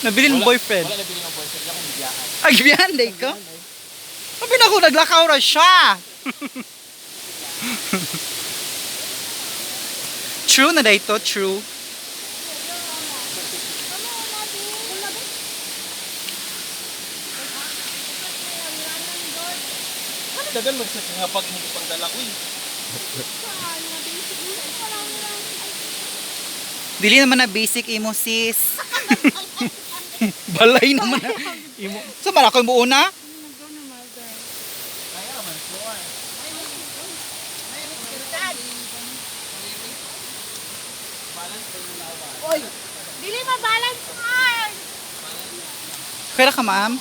Nabili ng boyfriend. Wala nabili ng boyfriend. Wala akong biyahan. Ay, gibihan, day ko. Sabi na ako, naglakaw ra siya. True na day to, true. Dagan mo sa nga pag hindi pagdala ko eh. Dili naman na basic imo, sis. Balay naman na imo. So, malaki mo una? Kaya man, floor. Oy, dili ma-balance hard. Kaya ka, ma'am?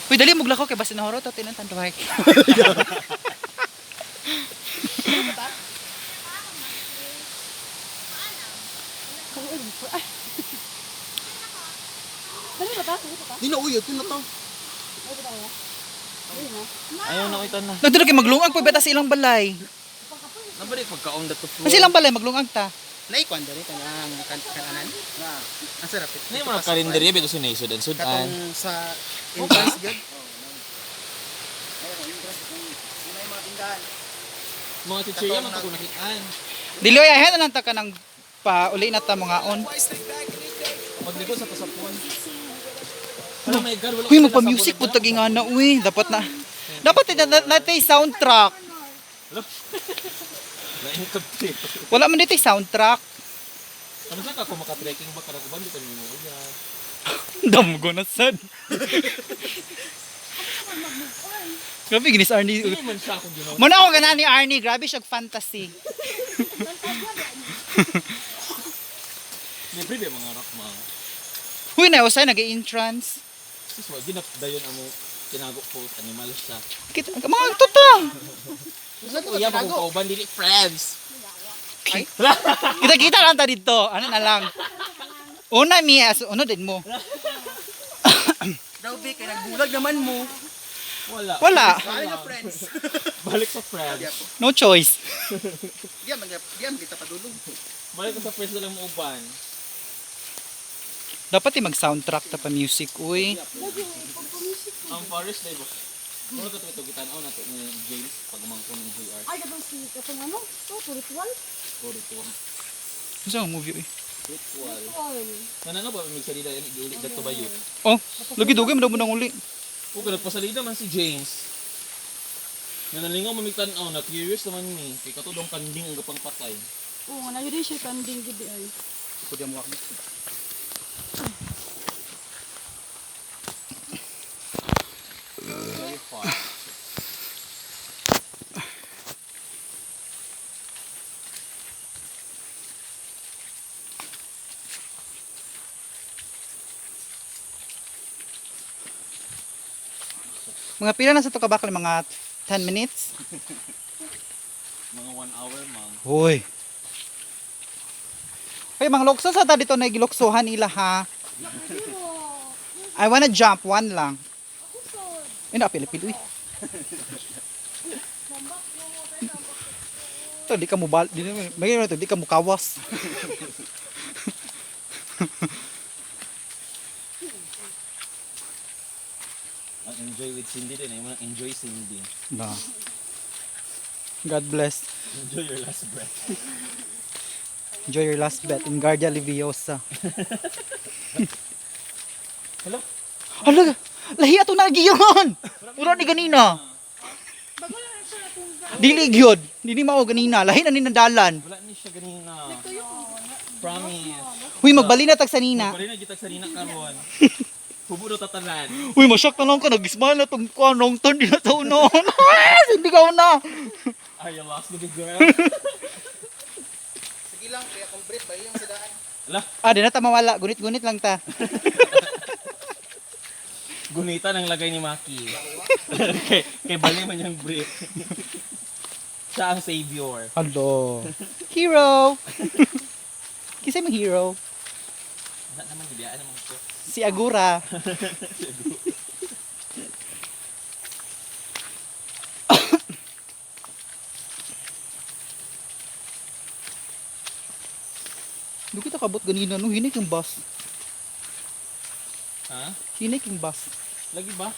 Uy, dali mo glakaw kay basta nahoro to tinantan duhay. Dali ba ta? Di na uyod, di na to. Ayaw na ko ito na. Nagdalo kay maglungag pa beta sa ilang balay. Nabalik pagkaon dato floor. Sa ilang balay maglungag ta. Naikwan dali kanang kanan. Ang sarap ito. Ano yung mga karinderya bito sinay sudan. Katong sa entrance gyud. Mga teacher yan, mga nakitaan. Dili ay ahen na lang ta ka ng pa uli na ta mga on. Magliko sa pasapon. Oh my God, wala Uy, magpa-music po tagi nga na, uy. Dapat natin soundtrack. Na-interpret. Wala man dito soundtrack. Ano sa ka kung maka-trekking ba karakuban dito ni mo yan? Damgo na sad. Grabe, ginis Arnie. Hindi man siya kung ginawa. Muna ako gana ni Arnie. Grabe siya fantasy. May privy mga rock mga. Uy, na usay nag-entrance. Sus, wag ginapdayon amo tinago po animal siya. Kita mga tuta. Kuya pa kung kauban dili friends. Kita lang ta dito. Ano na lang. Una mi as uno din mo. Daw be kay nagbulag naman mo. Wala. Balik na friends. Balik sa friends. No choice. Diyan kita padulong. Balik sa friends na lang mo uban. Dapat mag-soundtrack ta pa music, uy. Ang forest day ba? Muna ka ito gitanaw na to ni James pag umangko ng JR. Ay, dabang si katong ano? So, ritual. Ritual. Ano sa movie, uy? Ritual. Oy. Nanano ba may salida yan iulit dato ba yun? Oh, lagi-dugay mo daw mo nang uli. O nagpasalida man si James. Nanalingaw mamigtanaw na curious naman ni. Kay katulong kanding ang gapang patay. Oo, na yun siya kanding gidi ay. Ko diyan mo. Very far. Mga pila na sa to kabakal, mga 10 minutes. Mga 1 hour ma'am. Hoy. Hey, mga lokso sa ta dito na giloksohan nila ha. I wanna jump one lang. Ay, napil-pil, uy. Ito, di ka mo di ka mo kawas. Ang enjoy with Cindy din ay enjoy Cindy. Ba. God bless. Enjoy your last breath. Enjoy your last bet in Guardia Leviosa. Hello? Hala, lahi ato na giyon. Ura ni ganina. Dili gyud, dili mao ganina, lahi na ni nadalan. Wala ni siya ganina. Promise. Huy, magbali na tag sanina. Bari na gitag sa nina karon. Hubo do tatanan. Uy, masyak na lang ka, nag-smile na itong kanong ton, di na sa unahan. Hindi ka na. Are you lost the girl? Sige lang kaya complete ba yung sidaan. Ala, Ah, di na ta mawala, gunit-gunit lang ta. gunita ng lagay ni Maki. kay bali man yung brief. Siya ang savior. Hello. Hero. Kisay mo hero? Wala naman, bibiyaan naman ko. Si Agura. Dugi ta kabot ganina no, hinik yung bus. Ha? Hinik yung bus. Lagi ba?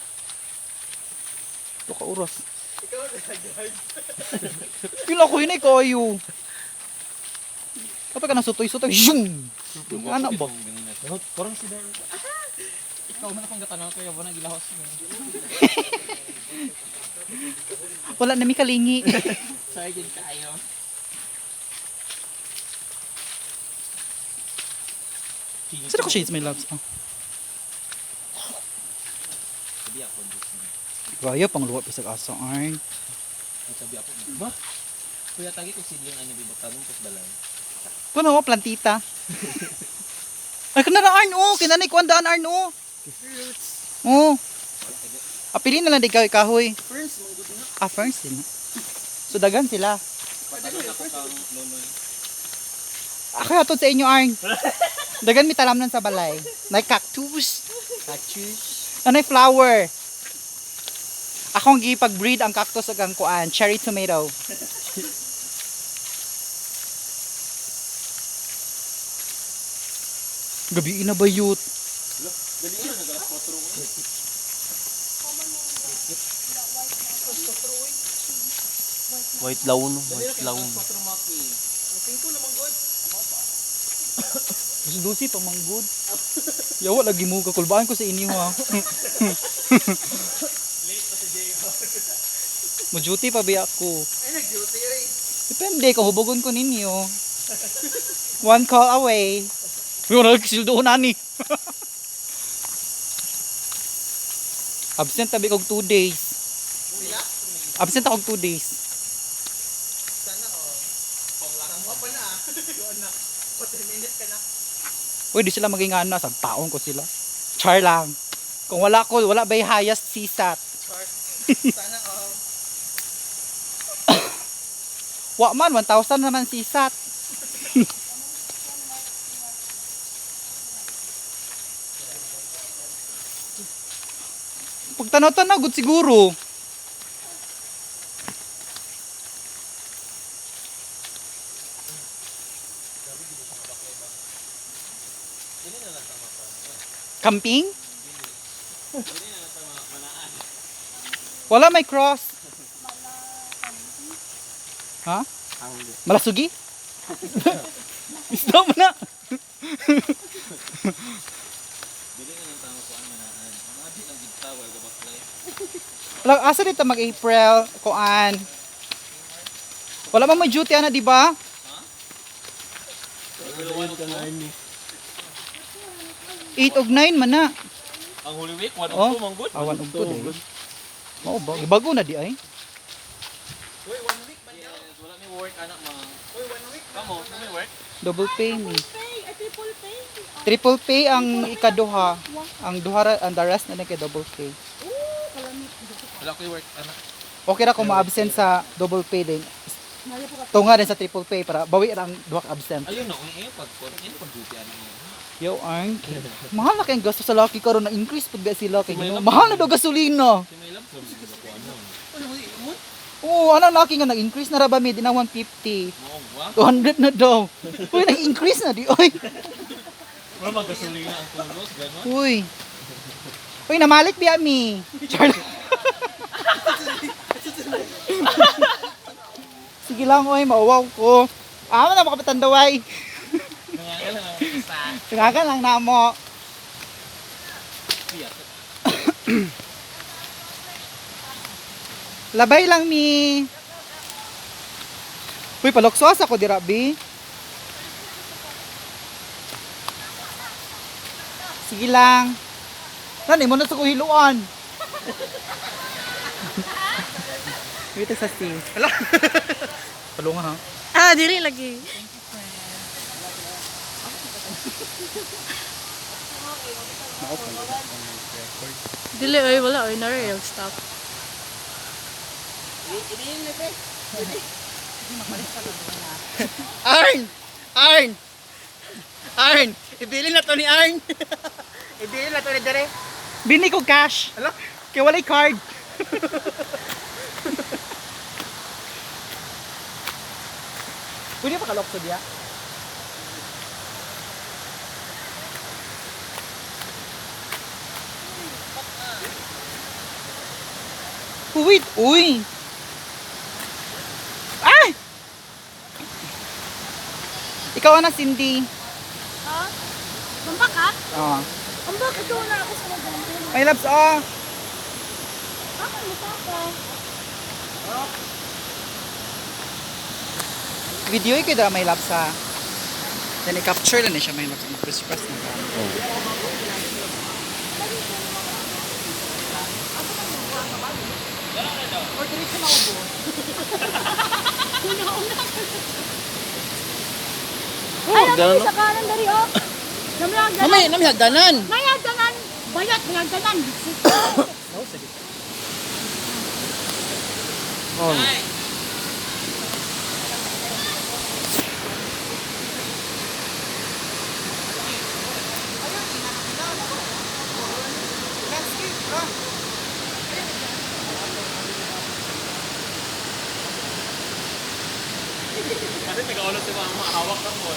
Ito ka oras. Pila ko hinik kayo. Kapag ka nasutoy-sutoy, shung! Yung anak ba? Parang si Darren. Ikaw man akong gatanaw kaya ba nagilahos mo? Wala na mi kalingi. Sorry din tayo. Sino ko shades my loves? Oh. Sabi ako dito. Gaya pang luwa pisag asa ay. Sabi ako, ba? Kuya tagi ko sidling ano bibutagong kus balay. Kuno mo plantita. Ay kana na Arno, kinanay ko andaan Arno. Oh. Apilin na lang di kahoy. Friends, mga good na. Ah, ferns din. So dagan sila. Patanon ako kang loloy. Ako hatod sa inyo Arn. Dagan mi talamnan sa balay. Nay cactus. Cactus. Anay flower. Akong gipag-breed ang cactus ug ang kuan, cherry tomato. Gabi na ba yut? Dali na nagalas 4 mo. White lawn. White lawn. 4 maki. Ang pingko naman good. Mas dulce pa manggod. Yawa lagi mo kakulbaan ko sa inyo ha. Late pa si Jay. Mo duty pa biya ako. Ay nag-duty rin. Depende kung hubugon ko ninyo. One call away. Yung nagsildoon ani. Absent tabi kog 2 days. Absent ako 2 days. Sana panglarang mo pa na. Yun na. 4 minutes ka na. Uy, di sila maging ano, sagpaon ko sila. Char lang. Kung wala ko, wala ba'y highest CSAT? Sana Wa man, 1,000 naman CSAT. Pag tanaw-tanaw, good siguro. Camping? Wala may cross. Ha? Malasugi? Isda mo na. Dili na lang tama ko ang manaan. Ang abit ang gitawal ga baklay. Wala, asa dito mag-April, kuan. Wala mang may duty ana, di ba? Ano ka na ni? 8 og 9 man na. Ang Holy Week, 1 Oh. of 2 mong good. Awan og 2 din. Mao ba? Ibago na di ay. Uy, 1 week ba niya? Wala may work anak mga. Uy, 1 week. Kamo, may work? Double pay ni. Pay, ay triple pay. Triple pay ang ikaduha. Ang duha ang the rest na lang kay double pay. Kalamit. Wala ko work anak. Okay ra kung ma-absent sa double pay din. Nari po ka. Tunga din sa triple pay para bawi ra ang duha ka absent. Ayun na, ayun pag duty ano mo. Yo, ang mahal na kayong gasto sa laki karon na increase pud ba sila kay Ginoo. Mahal na daw gasolina. Si may love from sa ko ano. Uy, Oo, ano laki nga nag-increase na ra ba mi di na 150. mo wa. 200 na daw. Uy, nag-increase na di oy. Wala magasolina ang tulos, ganon. Uy. Uy, namalik biya mi. Char. Sige lang oy, mauwaw ko. Amo na makapatandaway. Nangagal lang ang isa. Tingagan lang na mo. Siya. Labay lang mi. Uy, paloksos ako di Rabi. Sige lang. Nani mo na sa kuhiluan. Dito sa steam. Hala. Palunga ha. Ah, dili lagi. Dili oy, wala oy, nara yung stop. Arn! Arn! Arn! Ibili na to ni Arn. Ibili na to ni Dere. Bini ko cash. Hala? Kaya walay card. Pwede pa kalok sa diya? puwit. Uy. Ay! Ikaw na, Cindy. Ha? Tumbak ka? Oo. Tumbak, ito na ako sa maganda. My loves, oh. Bakit mo ka? Video ko da, my loves, ha. Then, i-capture lang na siya, my loves. Press na ka. Or diretso na ubo. Ay, ano sa kanan dari oh. Namlagdanan. Mamay, namihagdanan. Mayagdanan. Bayat, mayagdanan. Oh. Kasi nag-aulo si mama, hawak ka mo.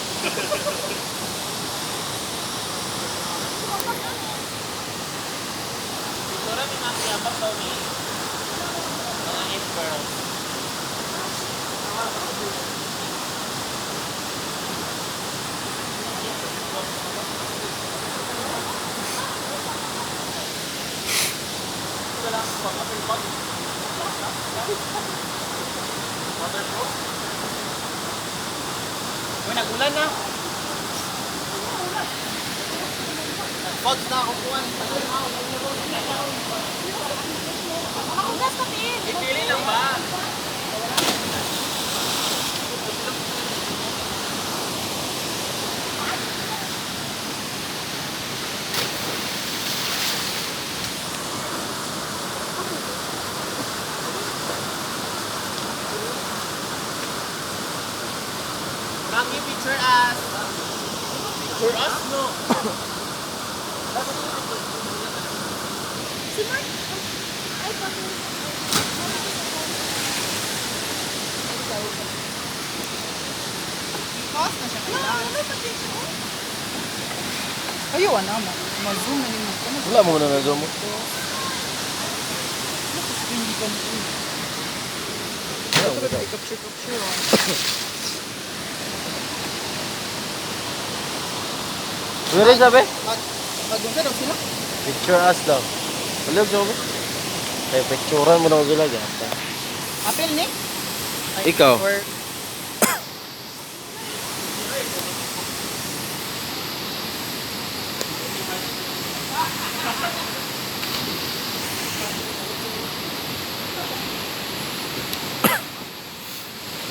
Siguro may makiyabang daw ni mga it girls. Uy, nagulan na. Pag na ako kuhan. Makugas ka, Pin. Ipili lang ba? Maki, picture us. Picture us? No. Si Mark. Ay, pati. Pause na siya Wala, kailangan. wala sa picture. Ayaw, ano mo. Ma-zoom na nimo. Wala mo na na mo. Hindi ka mo. Wala mo na. I-capture. Ano rin sabi? Mag-doon ka daw sila. Picture us daw. Wala mo sabi? Kaya picturean mo na sila gata. Apel ni? Ikaw. Or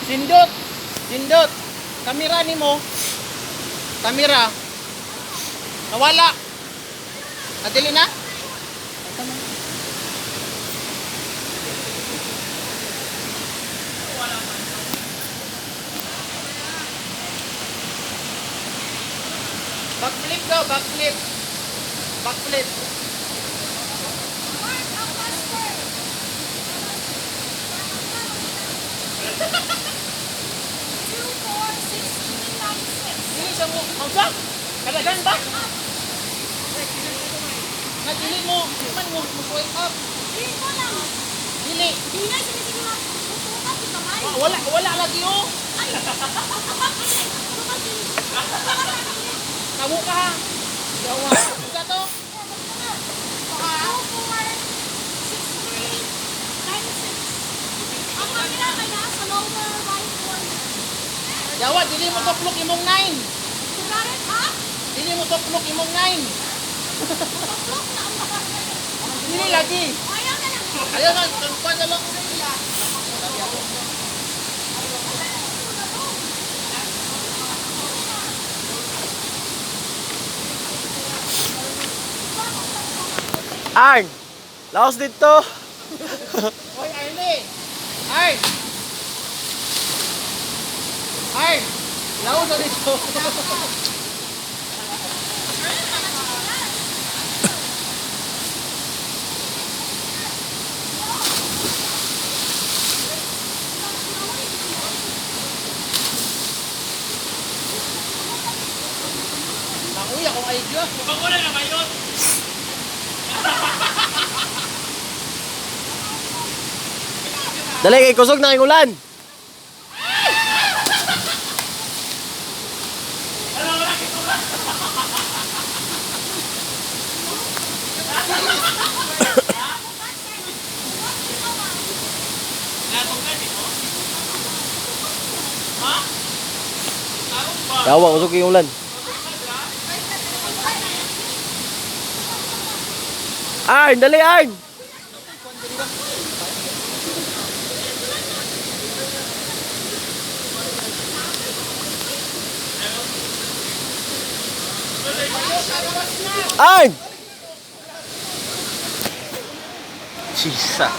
Sindot! Sindot! Kamera ni mo. Kamera. Nawala. Adili na? Backflip daw, backflip. Backflip. Dili sa mo. Hausa? Kalagan ba? Dili mo. Man mo swipe up. Dili. Wala lagi oh. Kamu ka ha. Yawa. Isa to. Yawa, dili mo tuklok imong 9. Dili mo tuklok imong 9. Dili lagi. Ayaw na, tangkuan na lang. Arn! Laos dito! Hoy, Arne! Arn! Arn! Laos na dito! Nakuya kung ay Diyos! Magkakula na kayo! Dali kay kusog na kay ulan. Yawa kusog kay ulan. Arn, dali Arn. Arn! Jesus.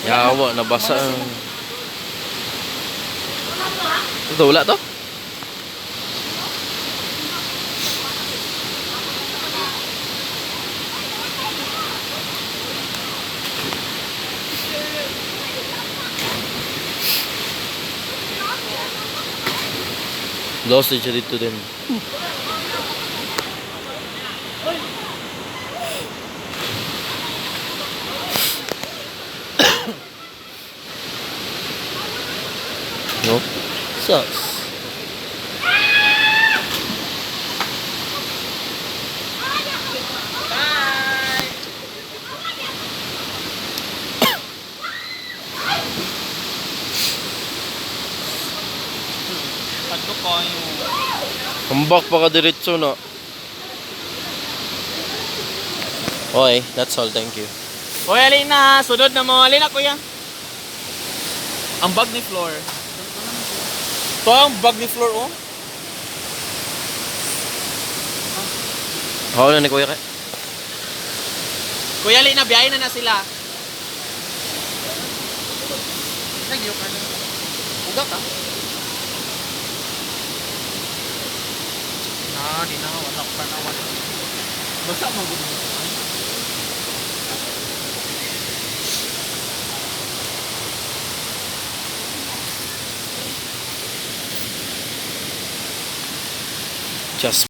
Yawa, nabasa. Ito, wala to? Lost siya dito din. No? Sus. Pato ko yung... Hambak pa ka diretso na. Okay, that's all. Thank you. Kuya, alin na. Sunod na mo. Alin na, kuya. Ang bag ni Floor. Ito ang bag ni Floor, oh. Ako na ni Kuya Kay. Kuya, alin na. Biyahin na sila. Nagyo ka na. Uga ka. Di na. Walak pa na. Basta magulo. Just